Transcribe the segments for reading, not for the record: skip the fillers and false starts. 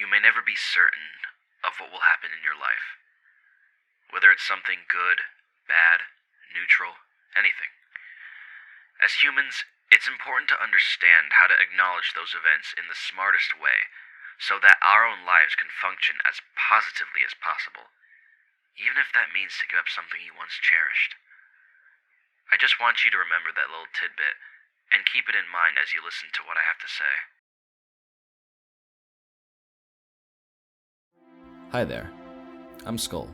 you may never be certain of what will happen in your life. Whether it's something good, bad, neutral, anything. As humans, it's important to understand how to acknowledge those events in the smartest way so that our own lives can function as positively as possible, even if that means to give up something you once cherished. I just want you to remember that little tidbit and keep it in mind as you listen to what I have to say. Hi there, I'm Skull.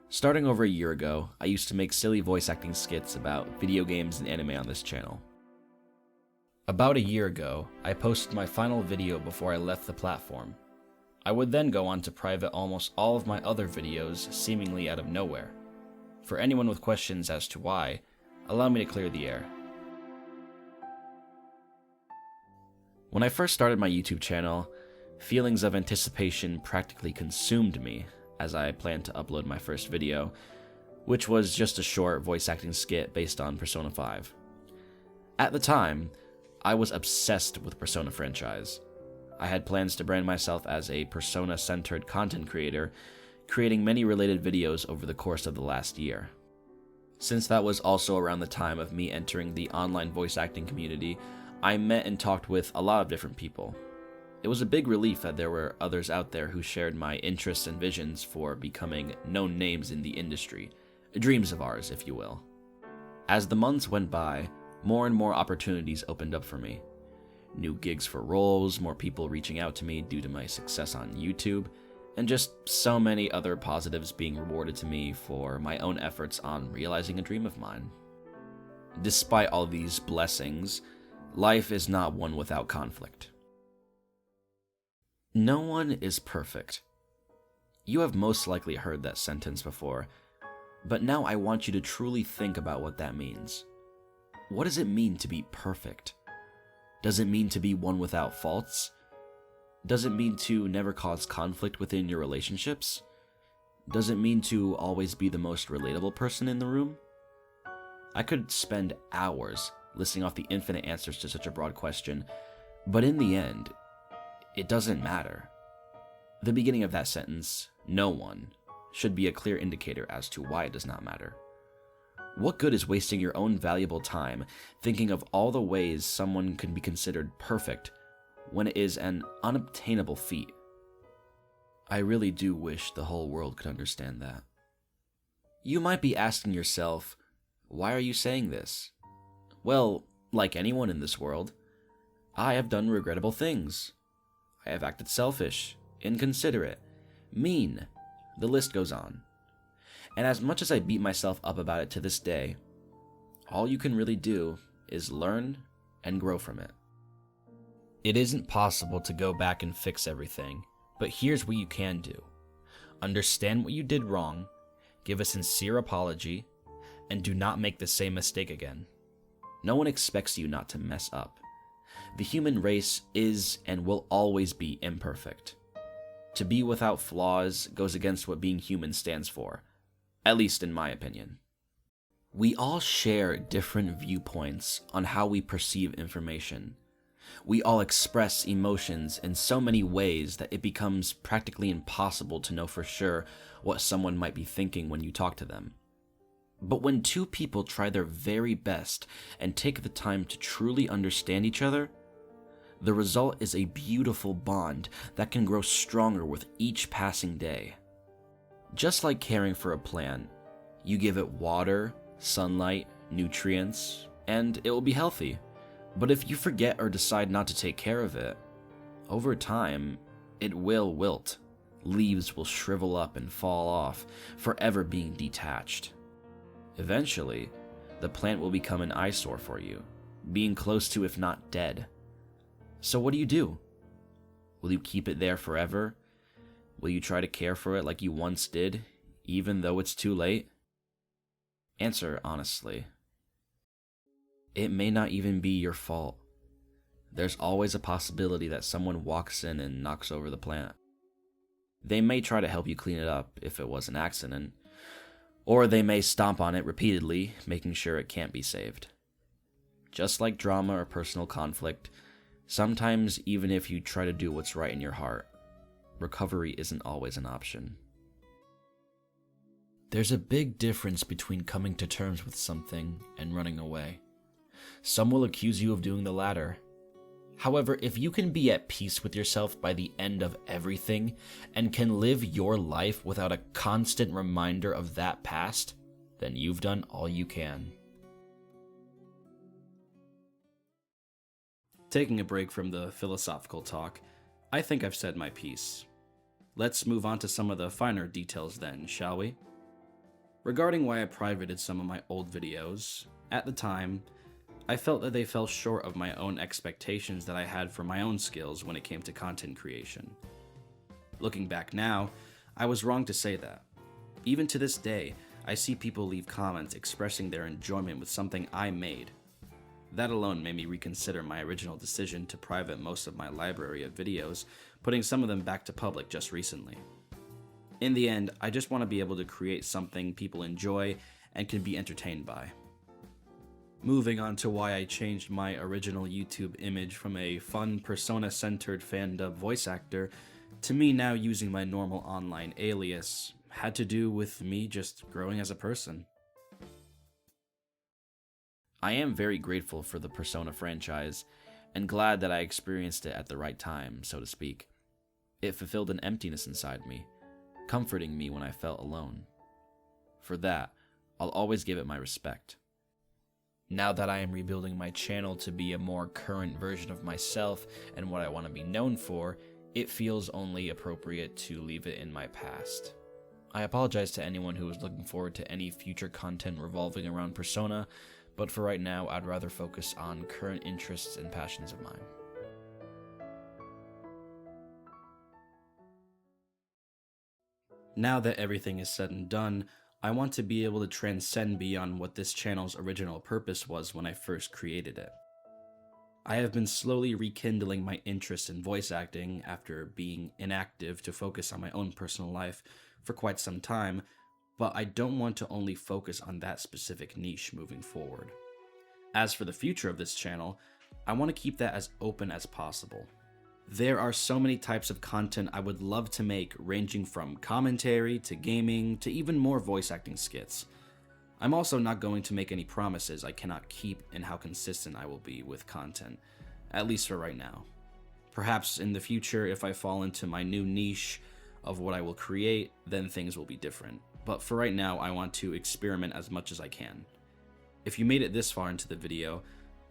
Starting over a year ago, I used to make silly voice acting skits about video games and anime on this channel. About a year ago, I posted my final video before I left the platform. I would then go on to private almost all of my other videos seemingly out of nowhere. For anyone with questions as to why, allow me to clear the air. When I first started my YouTube channel, feelings of anticipation practically consumed me as I planned to upload my first video, which was just a short voice acting skit based on Persona 5. At the time, I was obsessed with Persona franchise. I had plans to brand myself as a Persona-centered content creator, creating many related videos over the course of the last year. Since that was also around the time of me entering the online voice acting community, I met and talked with a lot of different people. It was a big relief that there were others out there who shared my interests and visions for becoming known names in the industry, dreams of ours, if you will. As the months went by, more and more opportunities opened up for me. New gigs for roles, more people reaching out to me due to my success on YouTube, and just so many other positives being rewarded to me for my own efforts on realizing a dream of mine. Despite all these blessings, life is not one without conflict. No one is perfect. You have most likely heard that sentence before, but now I want you to truly think about what that means. What does it mean to be perfect? Does it mean to be one without faults? Does it mean to never cause conflict within your relationships? Does it mean to always be the most relatable person in the room? I could spend hours listing off the infinite answers to such a broad question, but in the end, it doesn't matter. The beginning of that sentence, no one, should be a clear indicator as to why it does not matter. What good is wasting your own valuable time thinking of all the ways someone can be considered perfect when it is an unobtainable feat? I really do wish the whole world could understand that. You might be asking yourself, why are you saying this? Well, like anyone in this world, I have done regrettable things. I have acted selfish, inconsiderate, mean. The list goes on. And as much as I beat myself up about it to this day, all you can really do is learn and grow from it. It isn't possible to go back and fix everything, but here's what you can do. Understand what you did wrong, give a sincere apology, and do not make the same mistake again. No one expects you not to mess up. The human race is and will always be imperfect. To be without flaws goes against what being human stands for, at least in my opinion. We all share different viewpoints on how we perceive information. We all express emotions in so many ways that it becomes practically impossible to know for sure what someone might be thinking when you talk to them. But when two people try their very best and take the time to truly understand each other, the result is a beautiful bond that can grow stronger with each passing day. Just like caring for a plant, you give it water, sunlight, nutrients, and it will be healthy. But if you forget or decide not to take care of it, over time, it will wilt. Leaves will shrivel up and fall off, forever being detached. Eventually, the plant will become an eyesore for you, being close to if not dead. So what do? Will you keep it there forever? Will you try to care for it like you once did, even though it's too late? Answer honestly. It may not even be your fault. There's always a possibility that someone walks in and knocks over the plant. They may try to help you clean it up if it was an accident, or they may stomp on it repeatedly, making sure it can't be saved. Just like drama or personal conflict, sometimes even if you try to do what's right in your heart, recovery isn't always an option. There's a big difference between coming to terms with something and running away. Some will accuse you of doing the latter. However, if you can be at peace with yourself by the end of everything and can live your life without a constant reminder of that past, then you've done all you can. Taking a break from the philosophical talk, I think I've said my piece. Let's move on to some of the finer details then, shall we? Regarding why I privated some of my old videos, at the time, I felt that they fell short of my own expectations that I had for my own skills when it came to content creation. Looking back now, I was wrong to say that. Even to this day, I see people leave comments expressing their enjoyment with something I made. That alone made me reconsider my original decision to private most of my library of videos, putting some of them back to public just recently. In the end, I just want to be able to create something people enjoy and can be entertained by. Moving on to why I changed my original YouTube image from a fun, persona-centered fan-dub voice actor to me now using my normal online alias had to do with me just growing as a person. I am very grateful for the Persona franchise and glad that I experienced it at the right time, so to speak. It fulfilled an emptiness inside me, comforting me when I felt alone. For that, I'll always give it my respect. Now that I am rebuilding my channel to be a more current version of myself and what I want to be known for, it feels only appropriate to leave it in my past. I apologize to anyone who is looking forward to any future content revolving around Persona, but for right now, I'd rather focus on current interests and passions of mine. Now that everything is said and done, I want to be able to transcend beyond what this channel's original purpose was when I first created it. I have been slowly rekindling my interest in voice acting after being inactive to focus on my own personal life for quite some time, but I don't want to only focus on that specific niche moving forward. As for the future of this channel, I want to keep that as open as possible. There are so many types of content I would love to make, ranging from commentary to gaming to even more voice acting skits. I'm also not going to make any promises I cannot keep in how consistent I will be with content, at least for right now. Perhaps in the future, if I fall into my new niche of what I will create, then things will be different. But for right now, I want to experiment as much as I can. If you made it this far into the video,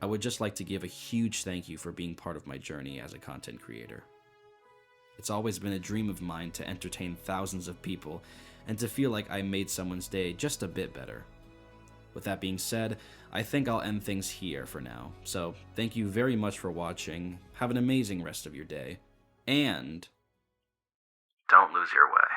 I would just like to give a huge thank you for being part of my journey as a content creator. It's always been a dream of mine to entertain thousands of people and to feel like I made someone's day just a bit better. With that being said, I think I'll end things here for now. So thank you very much for watching, have an amazing rest of your day, and don't lose your way.